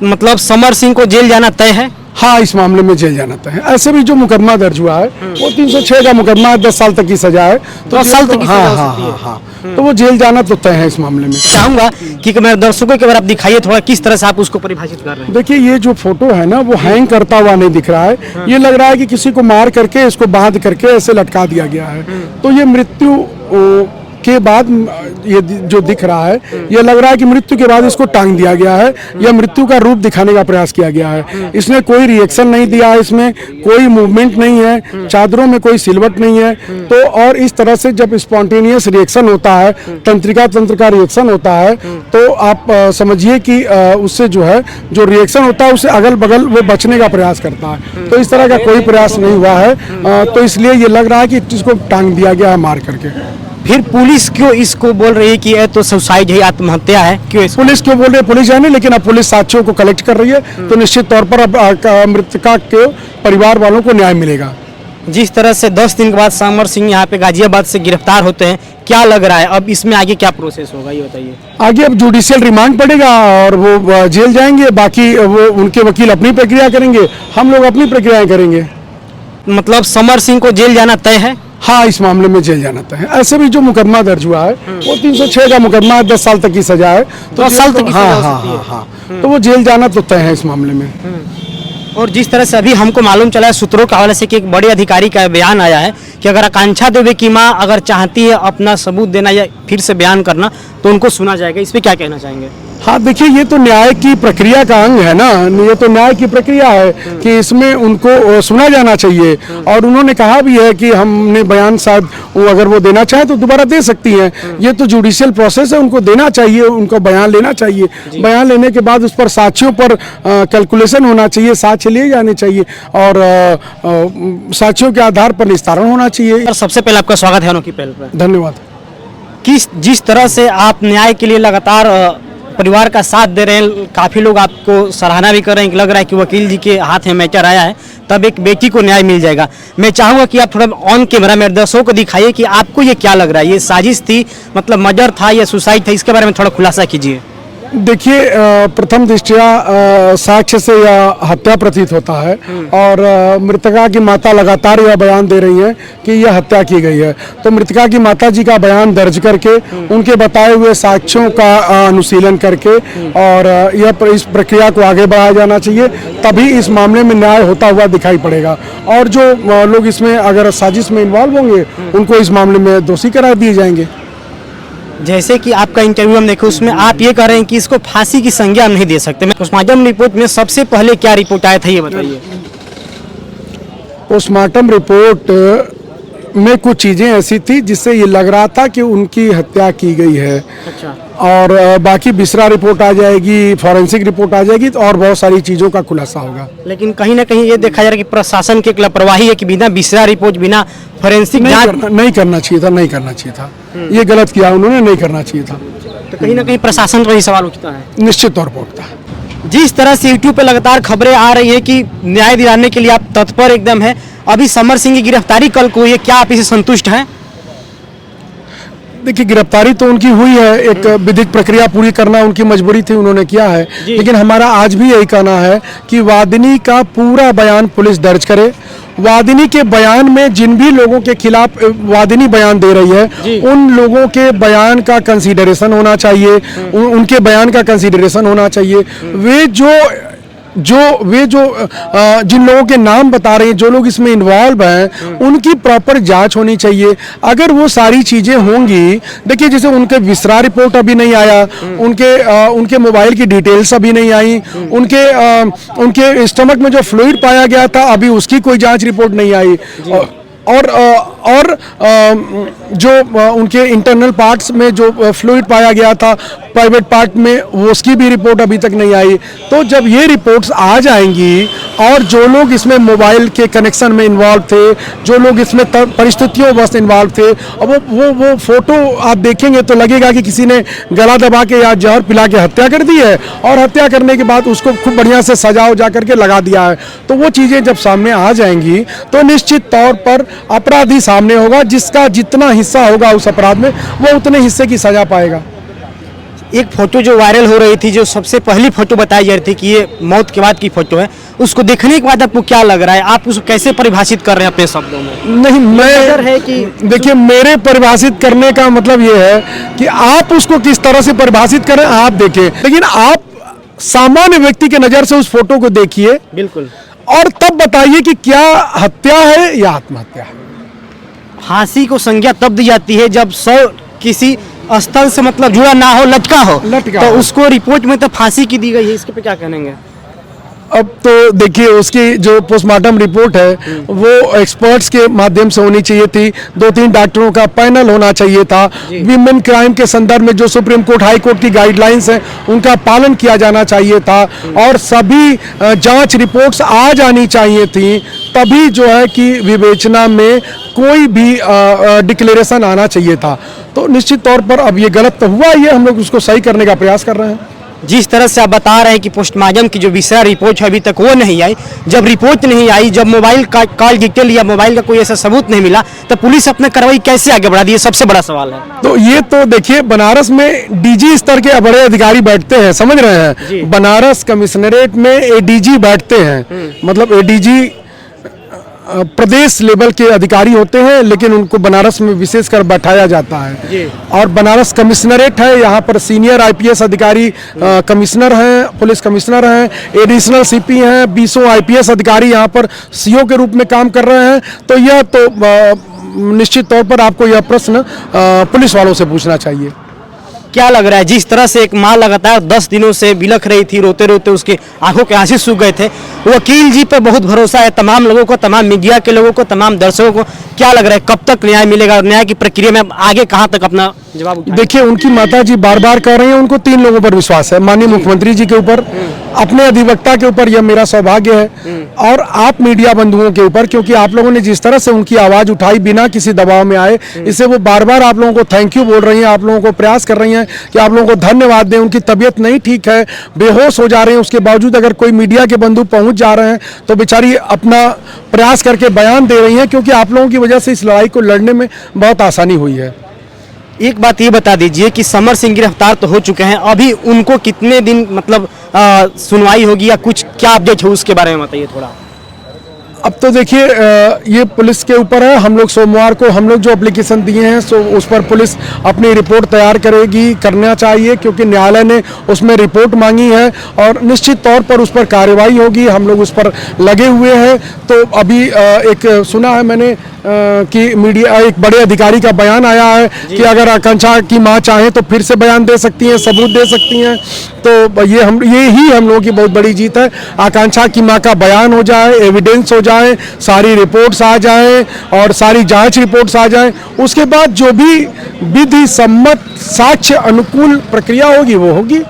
मतलब समर सिंह को जेल जाना तय है। हाँ, इस मामले में जेल जाना तय है। ऐसे भी जो मुकदमा दर्ज हुआ है वो 306 का मुकदमा है, 10 साल तक की सजा है। तो 10 साल तक की सजा हो हाँ सकती है। हाँ हाँ, तो वो जेल जाना तो तय है इस मामले में। चाहूंगा कि मेरे दर्शकों के बारे आप दिखाइए थोड़ा किस तरह से आप उसको परिभाषित कर रहे हैं। देखिए, ये जो फोटो है ना वो हैंग करता हुआ नहीं दिख रहा है। ये लग रहा है कि किसी को मार करके इसको बांध करके ऐसे लटका दिया गया है। तो ये मृत्यु के बाद ये जो दिख रहा है, ये लग रहा है कि मृत्यु के बाद इसको टांग दिया गया है या मृत्यु का रूप दिखाने का प्रयास किया गया है। इसने कोई रिएक्शन नहीं दिया है, इसमें कोई मूवमेंट नहीं है, चादरों में कोई सिलवट नहीं है। तो और इस तरह से जब स्पॉन्टेनियस रिएक्शन होता है, तंत्रिका तंत्र का रिएक्शन होता है, तो आप समझिए कि उससे जो है जो रिएक्शन होता है उससे अगल बगल वो बचने का प्रयास करता है। तो इस तरह का कोई प्रयास नहीं हुआ है। तो इसलिए ये लग रहा है कि इसको टांग दिया गया है मार करके। फिर पुलिस क्यों इसको बोल रही है कि ये तो सुसाइड है, आत्महत्या है, क्यों इसको? पुलिस क्यों बोल रही है? पुलिस जाने, लेकिन अब पुलिस साक्ष्यों को कलेक्ट कर रही है, तो निश्चित तौर पर अब मृतका के परिवार वालों को न्याय मिलेगा। जिस तरह से 10 दिन के बाद समर सिंह यहाँ पे गाजियाबाद से गिरफ्तार होते हैं, क्या लग रहा है अब इसमें आगे क्या प्रोसेस होगा, ये बताइए। आगे अब जुडिशियल रिमांड पड़ेगा और वो जेल जाएंगे। बाकी वो उनके वकील अपनी प्रक्रिया करेंगे, हम लोग अपनी प्रक्रियाएं करेंगे। मतलब समर सिंह को जेल जाना तय है। हाँ, इस मामले में जेल जाना तय है। ऐसे भी जो मुकदमा दर्ज हुआ है वो 306 का मुकदमा है, 10 साल तक की सजा है। तो 10 साल तक की सजा हो हाँ सकती है। हाँ हाँ, तो वो जेल जाना तो तय है इस मामले में। और जिस तरह से अभी हमको मालूम चला है सूत्रों के हवाले से कि एक बड़े अधिकारी का बयान आया है कि अगर आकांक्षा देवी की मां अगर चाहती है अपना सबूत देना या फिर से बयान करना तो उनको सुना जाएगा। इस पे क्या कहना चाहेंगे? हाँ, देखिए, ये तो न्याय की प्रक्रिया का अंग है ना, ये तो न्याय की प्रक्रिया है कि इसमें उनको सुना जाना चाहिए। और उन्होंने कहा भी है कि हमने बयान शायद अगर वो देना चाहे तो दोबारा दे सकती हैं। ये तो जुडिशियल प्रोसेस है, उनको देना चाहिए, उनको बयान लेना चाहिए। बयान लेने के बाद उस पर साक्ष्यों पर कैलकुलेशन होना चाहिए, साक्ष्य लिए जाने चाहिए और साक्ष्यों के आधार पर निस्तारण होना चाहिए। और सबसे पहले आपका स्वागत है अनोखी पहल पर। धन्यवाद। जिस तरह से आप न्याय के लिए लगातार परिवार का साथ दे रहे हैं, काफ़ी लोग आपको सराहना भी कर रहे हैं कि लग रहा है कि वकील जी के हाथ में मैटर आया है, तब एक बेटी को न्याय मिल जाएगा। मैं चाहूँगा कि आप थोड़ा ऑन कैमरा मेरे दर्शकों को दिखाइए कि आपको ये क्या लग रहा है, ये साजिश थी, मतलब मर्डर था या सुसाइड था, इसके बारे में थोड़ा खुलासा कीजिए। देखिए, प्रथम दृष्टया साक्ष्य से यह हत्या प्रतीत होता है और मृतका की माता लगातार यह बयान दे रही है कि यह हत्या की गई है। तो मृतका की माता जी का बयान दर्ज करके उनके बताए हुए साक्ष्यों का अनुशीलन करके और इस प्रक्रिया को आगे बढ़ाया जाना चाहिए, तभी इस मामले में न्याय होता हुआ दिखाई पड़ेगा। और जो लोग इसमें अगर साजिश में इन्वॉल्व होंगे उनको इस मामले में दोषी करार दिए जाएंगे। जैसे कि आपका इंटरव्यू हम देखे उसमें आप ये कह रहे हैं कि इसको फांसी की संज्ञा हम नहीं दे सकते। पोस्टमार्टम रिपोर्ट में सबसे पहले क्या रिपोर्ट आया था, ये बताइए। पोस्टमार्टम रिपोर्ट में कुछ चीज़ें ऐसी थी जिससे ये लग रहा था कि उनकी हत्या की गई है। अच्छा। और बाकी बिसरा रिपोर्ट आ जाएगी, फॉरेंसिक रिपोर्ट आ जाएगी, तो और बहुत सारी चीज़ों का खुलासा होगा। लेकिन कहीं ना कहीं ये देखा जा रहा है कि प्रशासन की एक लापरवाही है कि बिना बिसरा रिपोर्ट, बिना फॉरेंसिक नहीं करना चाहिए था, नहीं करना चाहिए था। ये गलत किया उन्होंने, नहीं करना चाहिए था। तो कहीं ना कहीं प्रशासन पर ही सवाल उठता है। निश्चित तौर पर उठता है। जिस तरह से यूट्यूब पे लगातार खबरें आ रही है कि न्याय दिलाने के लिए आप तत्पर एकदम है, अभी समर सिंह की गिरफ्तारी कल को हुई है, क्या आप इसे संतुष्ट हैं? देखिए, गिरफ्तारी तो उनकी हुई है, एक विधिक प्रक्रिया पूरी करना उनकी मजबूरी थी, उन्होंने किया है। लेकिन हमारा आज भी यही कहना है कि वादिनी का पूरा बयान पुलिस दर्ज करे। वादिनी के बयान में जिन भी लोगों के खिलाफ वादिनी बयान दे रही है उन लोगों के बयान का कंसीडरेशन होना चाहिए, उनके बयान का कंसीडरेशन होना चाहिए। वे जो जिन लोगों के नाम बता रहे हैं, जो लोग इसमें इन्वॉल्व हैं, उनकी प्रॉपर जांच होनी चाहिए। अगर वो सारी चीज़ें होंगी, देखिए जैसे उनके विसरा रिपोर्ट अभी नहीं आया, उनके मोबाइल की डिटेल्स अभी नहीं आई, उनके स्टमक में जो फ्लूइड पाया गया था अभी उसकी कोई जांच रिपोर्ट नहीं आई, और जो उनके इंटरनल पार्ट्स में जो फ्लूइड पाया गया था प्राइवेट पार्ट में, वो उसकी भी रिपोर्ट अभी तक नहीं आई। तो जब ये रिपोर्ट्स आ जाएंगी और जो लोग इसमें मोबाइल के कनेक्शन में इन्वॉल्व थे, जो लोग इसमें परिस्थितियों वश इन्वॉल्व थे, और वो फोटो आप देखेंगे तो लगेगा कि किसी ने गला दबा के या जहर पिला के हत्या कर दी है और हत्या करने के बाद उसको खूब बढ़िया से सजा उजा करके लगा दिया है। तो वो चीज़ें जब सामने आ जाएंगी तो निश्चित तौर पर अपराधी सामने होगा, जिसका जितना हिस्सा होगा उस अपराध में वो उतने हिस्से की सजा पाएगा। एक फोटो जो वायरल हो रही थी, जो सबसे पहली फोटो बताई जा रही थी कि ये मौत के बाद की फोटो है, उसको देखने के बाद आपको क्या लग रहा है? आप उसको कैसे परिभाषित कर रहे हैं अपने शब्दों में? नहीं, नजर है कि देखिए, मेरे परिभाषित करने का मतलब ये है कि आप उसको किस तरह से परिभाषित करें आप देखिए, लेकिन आप सामान्य व्यक्ति के नज़र से उस फोटो को देखिए बिल्कुल, और तब बताइए कि क्या हत्या है या आत्महत्या है। फांसी को संज्ञा तब दी जाती है जब शव किसी स्थल से मतलब जुड़ा ना हो, लटका हो, लटका तो हो। उसको रिपोर्ट में तो फांसी की दी गई है। इसके पे क्या कहेंगे? अब तो देखिए, उसकी जो पोस्टमार्टम रिपोर्ट है वो एक्सपर्ट्स के माध्यम से होनी चाहिए थी, 2-3 डॉक्टरों का पैनल होना चाहिए था। विमेन क्राइम के संदर्भ में जो सुप्रीम कोर्ट, हाई कोर्ट की गाइडलाइंस हैं उनका पालन किया जाना चाहिए था और सभी जांच रिपोर्ट्स आ जानी चाहिए थी, तभी जो है कि विवेचना में कोई भी डिक्लेरेशन आना चाहिए था। तो निश्चित तौर पर अब ये गलत तो हुआ, ये हम लोग उसको सही करने का प्रयास कर रहे हैं। जिस तरह से आप बता रहे हैं कि पोस्टमार्टम की जो विषय रिपोर्ट है अभी तक वो नहीं आई, जब रिपोर्ट नहीं आई, जब मोबाइल का कॉल डिटेल या मोबाइल का कोई ऐसा सबूत नहीं मिला, तो पुलिस अपने कार्रवाई कैसे आगे बढ़ा दी? ये सबसे बड़ा सवाल है। तो ये तो देखिए, बनारस में डीजी स्तर के बड़े अधिकारी बैठते हैं, समझ रहे हैं, बनारस कमिश्नरेट में एडीजी बैठते हैं, मतलब एडीजी प्रदेश लेवल के अधिकारी होते हैं, लेकिन उनको बनारस में विशेषकर बैठाया जाता है। और बनारस कमिश्नरेट है, यहाँ पर सीनियर आईपीएस अधिकारी कमिश्नर हैं, पुलिस कमिश्नर हैं, एडिशनल सीपी हैं, 20 आईपीएस अधिकारी यहाँ पर सीओ के रूप में काम कर रहे हैं। तो यह तो निश्चित तौर पर आपको यह प्रश्न पुलिस वालों से पूछना चाहिए। क्या लग रहा है, जिस तरह से एक माँ लगातार 10 दिनों से बिलख रही थी, रोते रोते उसके आंखों के आंसू सूख गए थे, वकील जी पर बहुत भरोसा है तमाम लोगों को, तमाम मीडिया के लोगों को, तमाम दर्शकों को, क्या लग रहा है कब तक न्याय मिलेगा? न्याय की प्रक्रिया में आगे कहां तक अपना जवाब उठाएंगे? देखिए, उनकी माता जी बार बार कह रही हैं, उनको 3 लोगों पर विश्वास है, माननीय मुख्यमंत्री जी के ऊपर, अपने अधिवक्ता के ऊपर, यह मेरा सौभाग्य है, और आप मीडिया बंधुओं के ऊपर, क्योंकि आप लोगों ने जिस तरह से उनकी आवाज उठाई बिना किसी दबाव में आए, इससे वो बार बार आप लोगों को थैंक यू बोल रही हैं, आप लोगों को प्रयास कर रही हैं कि आप लोगों को धन्यवाद दें। उनकी तबीयत नहीं ठीक है, बेहोश हो जा रहे हैं, उसके बावजूद अगर कोई मीडिया के बंधु पहुंच जा रहे हैं तो बेचारी अपना प्रयास करके बयान दे रही हैं, क्योंकि आप लोगों की वजह से इस लड़ाई को लड़ने में बहुत आसानी हुई है। एक बात ये बता दीजिए कि समर सिंह गिरफ्तार तो हो चुके हैं, अभी उनको कितने दिन मतलब सुनवाई होगी या कुछ क्या अपडेट है उसके बारे में बताइए थोड़ा। अब तो देखिए, ये पुलिस के ऊपर है। हम लोग सोमवार को हम लोग जो एप्लीकेशन दिए हैं सो उस पर पुलिस अपनी रिपोर्ट तैयार करेगी, करना चाहिए, क्योंकि न्यायालय ने उसमें रिपोर्ट मांगी है और निश्चित तौर पर उस पर कार्रवाई होगी। हम लोग उस पर लगे हुए हैं। तो अभी एक सुना है मैंने कि मीडिया, एक बड़े अधिकारी का बयान आया है कि अगर आकांक्षा की मां चाहें तो फिर से बयान दे सकती हैं, सबूत दे सकती हैं। तो ये ही हम लोगों की बहुत बड़ी जीत है। आकांक्षा की मां का बयान हो जाए, एविडेंस हो जाए, सारी रिपोर्ट्स आ जाए और सारी जांच रिपोर्ट्स आ जाए, उसके बाद जो भी विधि सम्मत साक्ष्य अनुकूल प्रक्रिया होगी वो होगी।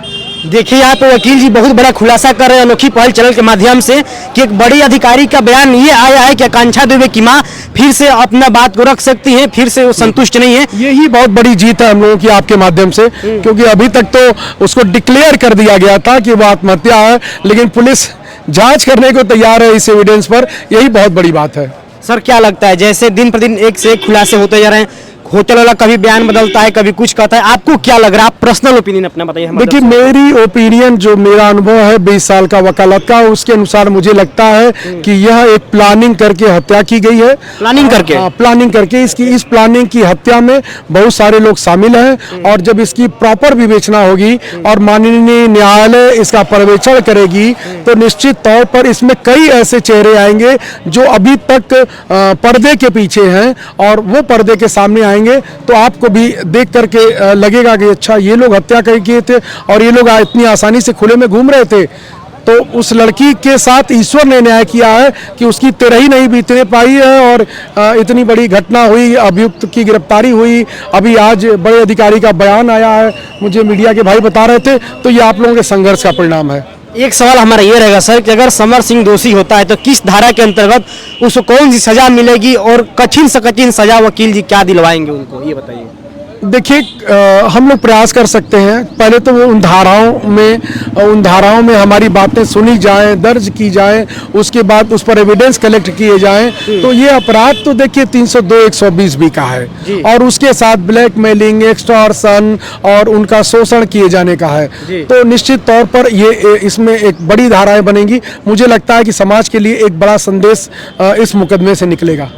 देखिए, यहाँ पे वकील जी बहुत बड़ा खुलासा कर रहे हैं अनोखी पहल चैनल के माध्यम से कि एक बड़ी अधिकारी का बयान ये आया है कि आकांक्षा दुबे की मां फिर से अपना बात को रख सकती हैं, फिर से वो संतुष्ट नहीं है। यही बहुत बड़ी जीत है हम लोगों की आपके माध्यम से, क्योंकि अभी तक तो उसको डिक्लेयर कर दिया गया था कि वो आत्महत्या है, लेकिन पुलिस जांच करने को तैयार है इस एविडेंस पर। यही बहुत बड़ी बात है। सर, क्या लगता है जैसे दिन प्रतिदिन एक से एक खुलासे होते जा रहे हैं, होटल वाला कभी बयान बदलता है, कभी कुछ कहता है, आपको क्या लग रहा है? आप पर्सनल ओपिनियन अपना बताइए। देखिए, मेरी ओपिनियन, जो मेरा अनुभव है 20 साल का वकालत का, उसके अनुसार मुझे लगता है कि यह एक प्लानिंग करके हत्या की गई है। प्लानिंग करके? प्लानिंग करके। इस प्लानिंग की हत्या में बहुत सारे लोग शामिल हैं और जब इसकी प्रॉपर विवेचना होगी और माननीय न्यायालय इसका पर्यवेक्षण करेगी तो निश्चित तौर पर इसमें कई ऐसे चेहरे आएंगे जो अभी तक पर्दे के पीछे हैं और वो पर्दे के सामने आएंगे, तो आपको भी देख करके लगेगा कि अच्छा, ये लोग हत्या किए थे और ये लोग इतनी आसानी से खुले में घूम रहे थे। तो उस लड़की के साथ ईश्वर ने न्याय किया है कि उसकी तिरही नहीं बीतने पाई है और इतनी बड़ी घटना हुई, अभियुक्त की गिरफ्तारी हुई। अभी आज बड़े अधिकारी का बयान आया है, मुझे मीडिया के भाई बता रहे थे, तो ये आप लोगों के संघर्ष का परिणाम है। एक सवाल हमारा ये रहेगा सर कि अगर समर सिंह दोषी होता है तो किस धारा के अंतर्गत उसको कौन सी सजा मिलेगी और कठिन से कठिन सजा वकील जी क्या दिलवाएंगे उनको, ये बताइए। देखिए हम लोग प्रयास कर सकते हैं। पहले तो वो उन धाराओं में हमारी बातें सुनी जाएं, दर्ज की जाएं, उसके बाद उस पर एविडेंस कलेक्ट किए जाएं। तो ये अपराध तो देखिए 302 120 भी का है और उसके साथ ब्लैकमेलिंग, एक्सटॉर्शन और उनका शोषण किए जाने का है। तो निश्चित तौर पर ये इसमें एक बड़ी धाराएं बनेंगी। मुझे लगता है कि समाज के लिए एक बड़ा संदेश इस मुकदमे से निकलेगा।